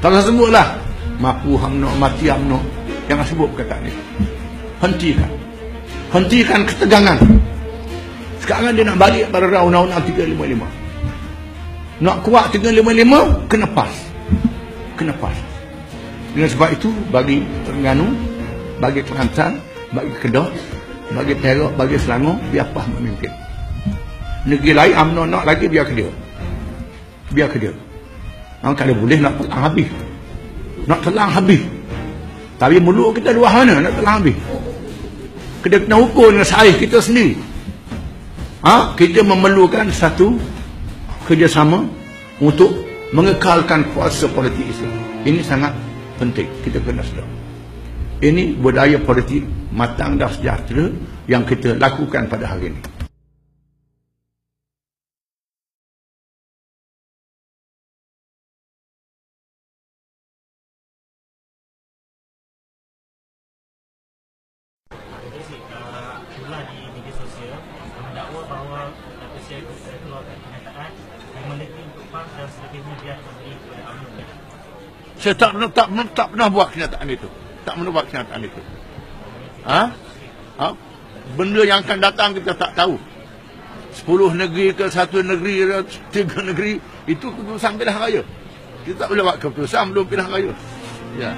Tak usah sebutlah. Mapu hamno, mati hamno. Jangan sebut perkataan ni. Hentikan ketegangan. Sekarang dia nak balik pada undang-undang 355. Nak kuat 355, kena pas. Dengan sebab itu, bagi Terengganu, bagi Kelantan, bagi Kedah, bagi Perak, bagi Selangor, biar PAS memimpin. Negeri lain UMNO nak lagi, biar ke dia. Kalau boleh nak telang habis. Tapi mulut kita luar mana nak telang habis. Kita kena ukur dengan saih kita sendiri. Kita memerlukan satu kerjasama untuk mengekalkan kuasa politik Islam. Ini sangat penting. Kita kena sedar. Ini budaya politik matang dan sejahtera yang kita lakukan pada hari ini. Itulah di media sosial mendakwa bahawa Presiden keluarkan kenyataan yang meneliti untuk PAS dan sebagainya biar diberi kepada UMNO. Saya tak pernah buat kenyataan itu. Benda yang akan datang kita tak tahu. 10 negeri ke 1 negeri ke 3 negeri, itu keputusan pilihan raya. Kita tak boleh buat keputusan belum pilihan raya. Ya.